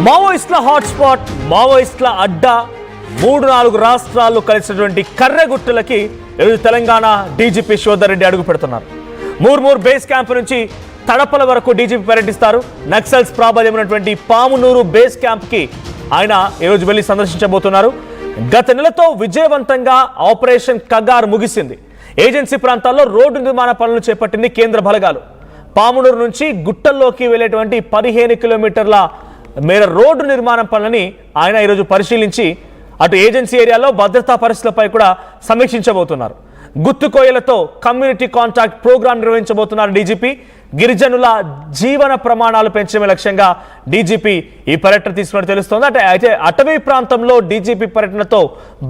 మావోయిస్టుల హాట్స్పాట్, మావోయిస్టుల అడ్డా, 3-4 రాష్ట్రాల్లో కలిసినటువంటి కర్రెగుట్టలకి ఈరోజు తెలంగాణ డీజీపీ శివధర్ రెడ్డి అడుగు పెడుతున్నారు. మూర్మూర్ బేస్ క్యాంప్ నుంచి తడపల వరకు డీజీపీ పర్యటిస్తారు. నక్సల్స్ ప్రాబల్యం ఉన్నటువంటి పామునూరు బేస్ క్యాంప్కి ఆయన ఈరోజు వెళ్ళి సందర్శించబోతున్నారు. గత నెలతో విజయవంతంగా ఆపరేషన్ కగార్ ముగిసింది. ఏజెన్సీ ప్రాంతాల్లో రోడ్డు నిర్మాణ పనులు చేపట్టింది కేంద్ర బలగాలు. పామునూరు నుంచి గుట్టల్లోకి వెళ్ళేటువంటి 15 కిలోమీటర్ల మేర రోడ్డు నిర్మాణ పనులని ఆయన ఈరోజు పరిశీలించి అటు ఏజెన్సీ ఏరియాలో భద్రతా పరిస్థితులపై కూడా సమీక్షించబోతున్నారు. గుత్తుకోయలతో కమ్యూనిటీ కాంటాక్ట్ ప్రోగ్రాం నిర్వహించబోతున్నారు డీజీపీ. గిరిజనుల జీవన ప్రమాణాలు పెంచడమే లక్ష్యంగా డీజీపీ ఈ పర్యటన తీసుకున్నట్టు తెలుస్తోంది. అయితే అటవీ ప్రాంతంలో డీజీపీ పర్యటనతో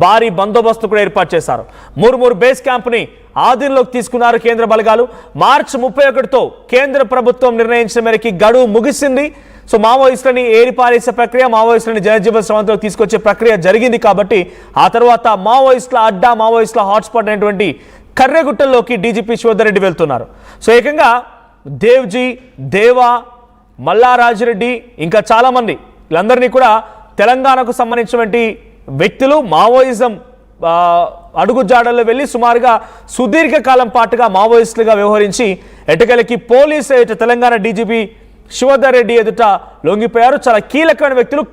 భారీ బందోబస్తు కూడా ఏర్పాటు చేశారు. మూర్మూర్ బేస్ క్యాంప్ని ఆధీనంలోకి తీసుకున్నారు కేంద్ర బలగాలు. మార్చి 31తో కేంద్ర ప్రభుత్వం నిర్ణయించిన మేరకు గడువు ముగిసింది. సో మావోయిస్టులని ఏరిపారేసే ప్రక్రియ, మావోయిస్టులని జనజీవన స్రవంతిలోకి తీసుకొచ్చే ప్రక్రియ జరిగింది. కాబట్టి ఆ తర్వాత మావోయిస్టుల అడ్డా, మావోయిస్టుల హాట్స్పాట్ అయినటువంటి కర్రెగుట్టల్లోకి డీజీపీ శివధర్ రెడ్డి వెళ్తున్నారు. సో ఏకంగా దేవ్జీ, దేవా, మల్లారాజిరెడ్డి ఇంకా చాలామంది వీళ్ళందరినీ కూడా తెలంగాణకు సంబంధించినటువంటి వ్యక్తులు మావోయిజం అడుగుజాడల్లో వెళ్ళి సుమారుగా సుదీర్ఘకాలం పాటుగా మావోయిస్టులుగా వ్యవహరించి ఎటకెలకి పోలీసు తెలంగాణ డీజీపీ శివధర్ రెడ్డి ఎదుట లొంగిపోయారు. చాలా కీలకమైన వ్యక్తులు,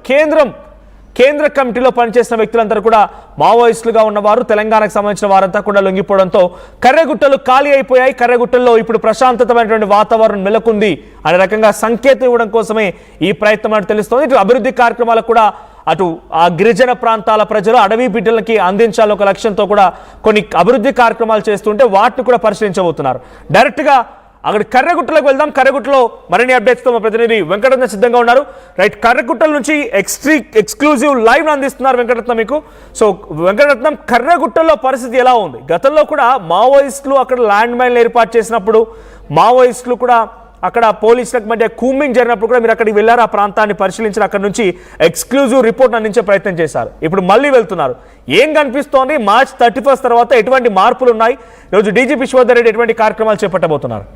కేంద్ర కమిటీలో పనిచేసిన వ్యక్తులందరూ కూడా మావోయిస్టులుగా ఉన్నవారు. తెలంగాణకు సంబంధించిన వారంతా కూడా లొంగిపోవడంతో కర్రెగుట్టలు ఖాళీ అయిపోయాయి. కర్రెగుట్టల్లో ఇప్పుడు ప్రశాంతతమైనటువంటి వాతావరణం నెలకొంది అనే రకంగా సంకేతం ఇవ్వడం కోసమే ఈ ప్రయత్నం అని తెలుస్తోంది. ఇటు అభివృద్ధి కార్యక్రమాలకు కూడా అటు ఆ గిరిజన ప్రాంతాల ప్రజలు అడవి బిడ్డలకి అందించాలని ఒక లక్ష్యంతో కూడా కొన్ని అభివృద్ధి కార్యక్రమాలు చేస్తుంటే వాటిని కూడా పరిశీలించబోతున్నారు. డైరెక్ట్గా అక్కడ కర్రెగుట్టలకు వెళ్దాం. కర్రెగుట్టలో మరిన్ని అప్డేట్స్తో మా ప్రతినిధి వెంకటరత్న సిద్ధంగా ఉన్నారు. రైట్, కర్రెగుట్టల నుంచి ఎక్స్క్లూజివ్ లైవ్ అందిస్తున్నారు వెంకటరత్నం మీకు. సో వెంకటరత్నం, కర్రెగుట్టల్లో పరిస్థితి ఎలా ఉంది? గతంలో కూడా మావోయిస్టులు అక్కడ ల్యాండ్ మైన్లు ఏర్పాటు చేసినప్పుడు, మావోయిస్టులు కూడా అక్కడ పోలీసులకు మధ్య కూంబింగ్ జరిగినప్పుడు కూడా మీరు అక్కడికి వెళ్ళారు, ఆ ప్రాంతాన్ని పరిశీలించి అక్కడ నుంచి ఎక్స్క్లూజివ్ రిపోర్ట్ అందించే ప్రయత్నం చేశారు. ఇప్పుడు మళ్ళీ వెళ్తున్నారు. ఏం కనిపిస్తోంది? మార్చ్ 31 తర్వాత ఎటువంటి మార్పులు ఉన్నాయి? ఈరోజు డీజీపీ శివధర్ రెడ్డి ఎటువంటి కార్యక్రమాలు చేపట్టబోతున్నారు?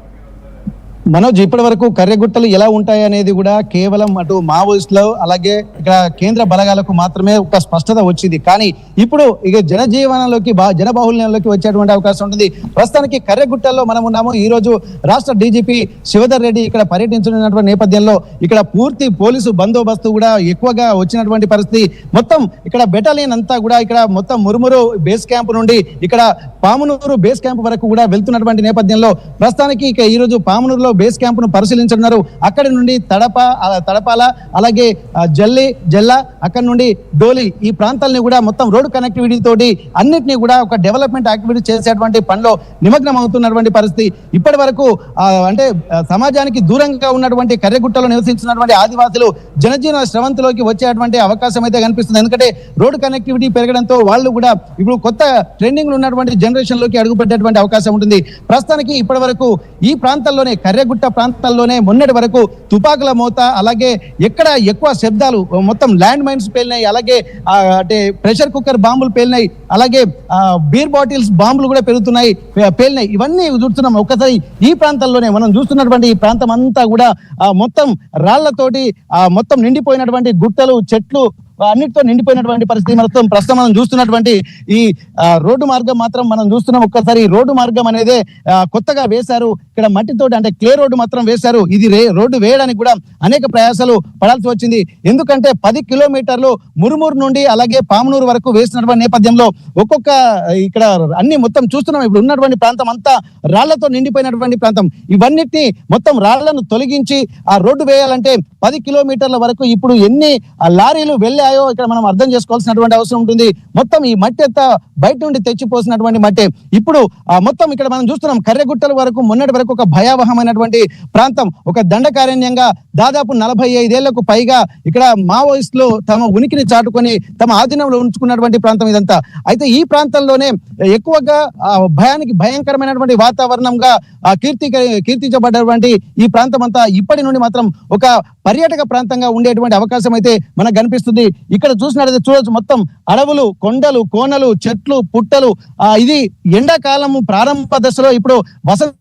మనోజ్, ఇప్పటి వరకు కర్రెగుట్టలు ఎలా ఉంటాయి అనేది కూడా కేవలం అటు మావోయిస్టులు అలాగే ఇక్కడ కేంద్ర బలగాలకు మాత్రమే ఒక స్పష్టత వచ్చింది. కానీ ఇప్పుడు ఇక జనజీవనంలోకి జనబాహుల్యంలోకి వచ్చేటువంటి అవకాశం ఉంటుంది. ప్రస్తుతానికి కర్రెగుట్టల్లో మనం ఉన్నాము. ఈ రోజు రాష్ట్ర డీజీపీ శివధర్ రెడ్డి ఇక్కడ పర్యటించినటువంటి నేపథ్యంలో ఇక్కడ పూర్తి పోలీసు బందోబస్తు కూడా ఎక్కువగా వచ్చినటువంటి పరిస్థితి. మొత్తం ఇక్కడ బెటాలియన్ అంతా కూడా ఇక్కడ మొత్తం మురుమురు బేస్ క్యాంప్ నుండి ఇక్కడ పామునూరు బేస్ క్యాంప్ వరకు కూడా వెళ్తున్నటువంటి నేపథ్యంలో ప్రస్తుతానికి ఇక ఈ రోజు పామునూరులో బేస్ క్యాంప్ ను పరిశీలించున్నారు. అక్కడి నుండి తడపాల అలాగే జల్లా అక్కడి నుండి డోలి ఈ ప్రాంతాలని కూడా మొత్తం రోడ్డు కనెక్టివిటీ తోటి అన్నిటినీ కూడా ఒక డెవలప్మెంట్ యాక్టివిటీ చేసేటువంటి పనిలో నిమగ్నం అవుతున్నటువంటి పరిస్థితి. ఇప్పటి వరకు అంటే సమాజానికి దూరంగా ఉన్నటువంటి కర్రెగుట్టలో నివసించినటువంటి ఆదివాసులు జనజీవన స్రవంతిలోకి వచ్చేటువంటి అవకాశం అయితే కనిపిస్తుంది. ఎందుకంటే రోడ్డు కనెక్టివిటీ పెరగడంతో వాళ్ళు కూడా ఇప్పుడు కొత్త ట్రెండింగ్ లో ఉన్నటువంటి జనరేషన్ లోకి అడుగుపెట్టేటువంటి అవకాశం ఉంటుంది. ప్రస్తుతానికి ఇప్పటి వరకు ఈ ప్రాంతాల్లోనే కర్రెగుట్ట ప్రాంతాల్లోనే మొన్నటి వరకు తుపాకుల మోత, అలాగే ఎక్కడ ఎక్కువ శబ్దాలు, మొత్తం ల్యాండ్ మైన్స్ పేలినాయి, అలాగే అంటే ప్రెషర్ కుక్కర్ బాంబులు పేలినాయి, అలాగే బీర్ బాటిల్స్ బాంబులు కూడా పేలినాయి. ఇవన్నీ చూస్తున్నాం. ఒక్కసారి ఈ ప్రాంతాల్లోనే మనం చూస్తున్నటువంటి ఈ ప్రాంతం అంతా కూడా మొత్తం రాళ్లతోటి మొత్తం నిండిపోయినటువంటి గుట్టలు, చెట్లు అన్నిటితో నిండిపోయినటువంటి పరిస్థితి. ప్రస్తుతం మనం చూస్తున్నటువంటి ఈ రోడ్డు మార్గం మాత్రం మనం చూస్తున్నాం. ఒక్కసారి రోడ్డు మార్గం అనేది కొత్తగా వేశారు. ఇక్కడ మట్టితోటి అంటే క్లే రోడ్డు మాత్రం వేశారు. ఇది రోడ్డు వేయడానికి కూడా అనేక ప్రయాసాలు పడాల్సి వచ్చింది. ఎందుకంటే 10 కిలోమీటర్లు మురుమూరు నుండి అలాగే పామునూరు వరకు వేసినటువంటి నేపథ్యంలో ఒక్కొక్క ఇక్కడ అన్ని మొత్తం చూస్తున్నాం. ఇప్పుడు ఉన్నటువంటి ప్రాంతం అంతా రాళ్లతో నిండిపోయినటువంటి ప్రాంతం. ఇవన్నిటిని మొత్తం రాళ్లను తొలగించి ఆ రోడ్డు వేయాలంటే 10 కిలోమీటర్ల వరకు ఇప్పుడు ఎన్ని లారీలు వెళ్ళాయో ఇక్కడ మనం అర్థం చేసుకోవాల్సినటువంటి అవసరం ఉంటుంది. మొత్తం ఈ మట్టి అంతా బయట నుండి తెచ్చిపోసినటువంటి మట్టి. ఇప్పుడు మొత్తం ఇక్కడ మనం చూస్తున్నాం కర్రెగుట్టల వరకు మొన్నటి వరకు ఒక భయావహమైనటువంటి ప్రాంతం, ఒక దండకారణ్యంగా దాదాపు 45 ఏళ్లకు పైగా ఇక్కడ మావోయిస్టులు తమ ఉనికిని చాటుకొని తమ ఆధీనంలో ఉంచుకున్నటువంటి ప్రాంతం ఇదంతా. అయితే ఈ ప్రాంతంలోనే ఎక్కువగా భయంకరమైనటువంటి వాతావరణంగా కీర్తించబడ్డటువంటి ఈ ప్రాంతం అంతా ఇప్పటి నుండి మాత్రం ఒక పర్యాటక ప్రాంతంగా ఉండేటువంటి అవకాశం అయితే మనకు కనిపిస్తుంది. ఇక్కడ చూసినట్లయితే చూడొచ్చు, మొత్తం అడవులు, కొండలు, కోనలు, చెట్లు, పుట్టలు. ఇది ఎండాకాలము ప్రారంభ దశలో ఇప్పుడు వసంత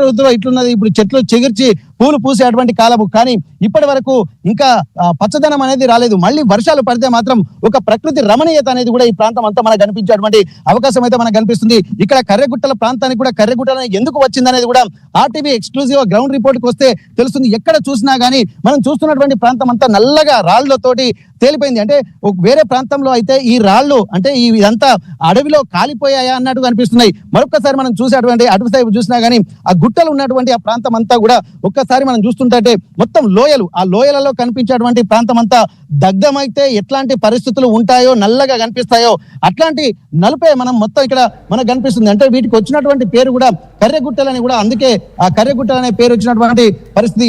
ఋతువులో ఇట్లున్నది. ఇప్పుడు చెట్లు చెగిర్చి పూలు పూసేటువంటి కాలము. కానీ ఇప్పటి వరకు ఇంకా పచ్చదనం అనేది రాలేదు. మళ్ళీ వర్షాలు పడితే మాత్రం ఒక ప్రకృతి రమణీయత అనేది కూడా ఈ ప్రాంతం అంతా మనకు కనిపించేటువంటి అవకాశం అయితే మనకు కనిపిస్తుంది. ఇక్కడ కర్రెగుట్టల ప్రాంతానికి కూడా కర్రెగుట్టల ఎందుకు వచ్చింది అనేది కూడా ఆర్టీవీ ఎక్స్క్లూజివ్ గ్రౌండ్ రిపోర్ట్ కి వస్తే తెలుస్తుంది. ఎక్కడ చూసినా గానీ మనం చూస్తున్నటువంటి ప్రాంతం అంతా నల్లగా రాళ్లతోటి తేలిపోయింది. అంటే వేరే ప్రాంతంలో అయితే ఈ రాళ్ళు అంటే ఇదంతా అడవిలో కాలిపోయాయా అన్నట్టు అనిపిస్తున్నాయి. మరొకసారి మనం చూసేటువంటి అటు సైపు చూసినా గానీ ఆ గుట్టలు ఉన్నటువంటి ఆ ప్రాంతం అంతా కూడా ఒక్కసారి మనం చూస్తుంటే మొత్తం లోయలు, ఆ లోయలలో కనిపించేటువంటి ప్రాంతం అంతా దగ్ధమైతే ఎట్లాంటి పరిస్థితులు ఉంటాయో, నల్లగా కనిపిస్తాయో అట్లాంటి నలుపే మనం మొత్తం ఇక్కడ మనకు కనిపిస్తుంది. అంటే వీటికి వచ్చినటువంటి పేరు కూడా కర్రెగుట్టలని కూడా, అందుకే ఆ కర్రెగుట్టలు అనే పేరు వచ్చినటువంటి పరిస్థితి.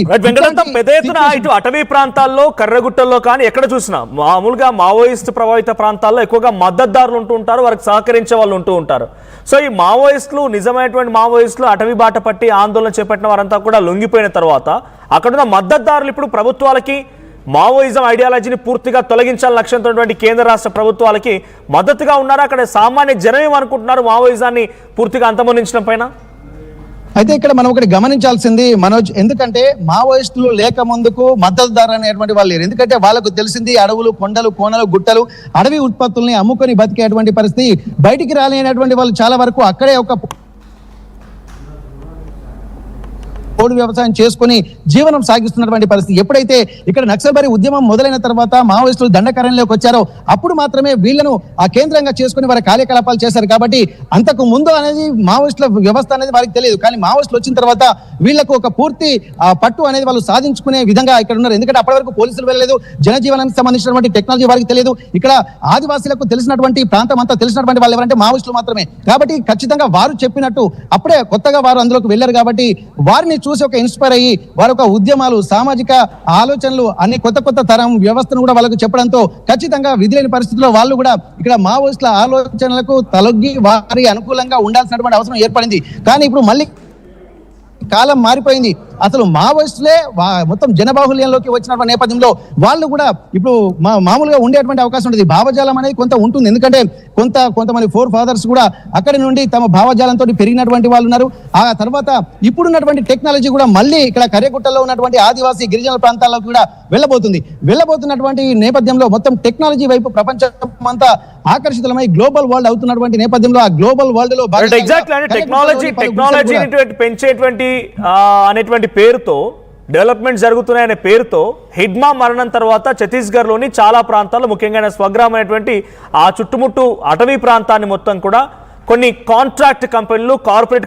పెద్ద ఎత్తున ఇటు అటవీ ప్రాంతాల్లో కర్రెగుట్టల్లో కానీ ఎక్కడ చూసినా మామూలుగా మావోయిస్ట్ ప్రభావిత ప్రాంతాల్లో ఎక్కువగా మద్దతుదారులు ఉంటూ ఉంటారు, వారికి సహకరించే వాళ్ళు ఉంటూ ఉంటారు. సో ఈ మావోయిస్టులు, నిజమైనటువంటి మావోయిస్టులు అటవీ బాట పట్టి ఆందోళన చేపట్టిన వారంతా కూడా లొంగిపోయిన తర్వాత అక్కడున్న మద్దతుదారులు ఇప్పుడు ప్రభుత్వాలకి మావోయిజం ఐడియాలజీని పూర్తిగా తొలగించాలని లక్ష్యంతో కేంద్ర రాష్ట్ర ప్రభుత్వాలకి మద్దతుగా ఉన్నారు. అక్కడ సామాన్య జనం ఏమనుకుంటున్నారు మావోయిజాన్ని పూర్తిగా అంతమొందించడం పైన? అయితే ఇక్కడ మనం ఒకటి గమనించాల్సింది మనోజ్, ఎందుకంటే మావోయిస్టులు లేక ముందుకు మద్దతుదారు అనేటువంటి వాళ్ళు లేరు. ఎందుకంటే వాళ్ళకు తెలిసింది అడవులు, కొండలు, కోనలు, గుట్టలు, అడవి ఉత్పత్తుల్ని అమ్ముకొని బతికేటువంటి పరిస్థితి. బయటికి రాలేనటువంటి వాళ్ళు చాలా వరకు అక్కడే ఒక పోడు వ్యవసాయం చేసుకుని జీవనం సాగిస్తున్నటువంటి పరిస్థితి. ఎప్పుడైతే ఇక్కడ నక్సల్బరీ ఉద్యమం మొదలైన తర్వాత మావోయిస్టులు దండకారణ్యంలోకి వచ్చారో అప్పుడు మాత్రమే వీళ్లను ఆ కేంద్రంగా చేసుకుని వారి కార్యకలాపాలు చేశారు. కాబట్టి అంతకు ముందు అనేది మావోయిస్టుల వ్యవస్థ అనేది వారికి తెలియదు. కానీ మావోయిస్టులు వచ్చిన తర్వాత వీళ్లకు ఒక పూర్తి పట్టు అనేది వాళ్ళు సాధించుకునే విధంగా ఇక్కడ ఉన్నారు. ఎందుకంటే అప్పటి వరకు పోలీసులు వెళ్ళలేదు, జనజీవనానికి సంబంధించినటువంటి టెక్నాలజీ వారికి తెలియదు. ఇక్కడ ఆదివాసీలకు తెలిసినటువంటి ప్రాంతం అంతా తెలిసినటువంటి వాళ్ళు ఎవరంటే మావోయిస్టులు మాత్రమే. కాబట్టి ఖచ్చితంగా వారు చెప్పినట్టు అప్పుడే కొత్తగా వారు అందులోకి వెళ్ళారు. కాబట్టి వారిని చూసి ఒక ఇన్స్పైర్ అయ్యి వారి యొక్క ఉద్యమాలు, సామాజిక ఆలోచనలు అన్ని కొత్త తరం వ్యవస్థను కూడా వాళ్ళకు చెప్పడంతో ఖచ్చితంగా విధి లేని పరిస్థితుల్లో వాళ్ళు కూడా ఇక్కడ మావోయిస్టుల ఆలోచనలకు తలొగ్గి వారి అనుకూలంగా ఉండాల్సినటువంటి అవసరం ఏర్పడింది. కానీ ఇప్పుడు మళ్ళీ కాలం మారిపోయింది. అసలు మావోయిస్టులే మొత్తం జనబాహుల్యంలోకి వచ్చినటువంటి నేపథ్యంలో వాళ్ళు కూడా ఇప్పుడు మామూలుగా ఉండేటువంటి అవకాశం ఉంటుంది. భావజాలం అనేది కొంత ఉంటుంది. ఎందుకంటే కొంతమంది ఫోర్ ఫాదర్స్ కూడా అక్కడి నుండి తమ భావజాలంతో పెరిగినటువంటి వాళ్ళు ఉన్నారు. ఆ తర్వాత ఇప్పుడున్నటువంటి టెక్నాలజీ కూడా మళ్ళీ ఇక్కడ కర్రెగుట్టలో ఉన్నటువంటి ఆదివాసీ గిరిజన ప్రాంతాల్లో కూడా వెళ్ళబోతున్నటువంటి నేపథ్యంలో మొత్తం టెక్నాలజీ వైపు ప్రపంచం అంతా ఆకర్షితులమై గ్లోబల్ వరల్డ్ అవుతున్నటువంటి నేపథ్యంలో ఆ గ్లోబల్ వరల్డ్ లో టెక్నాలజీ పెంచేటువంటి అనేటువంటి పేరుతో డెవలప్మెంట్ జరుగుతున్నాయనే పేరుతో హిడ్మా మరణం తర్వాత ఛత్తీస్గఢ్లోని చాలా ప్రాంతాల్లో ముఖ్యంగా స్వగ్రామైనటువంటి ఆ చుట్టుముట్టు అటవీ ప్రాంతాన్ని మొత్తం కూడా కొన్ని కాంట్రాక్ట్ కంపెనీలు, కార్పొరేట్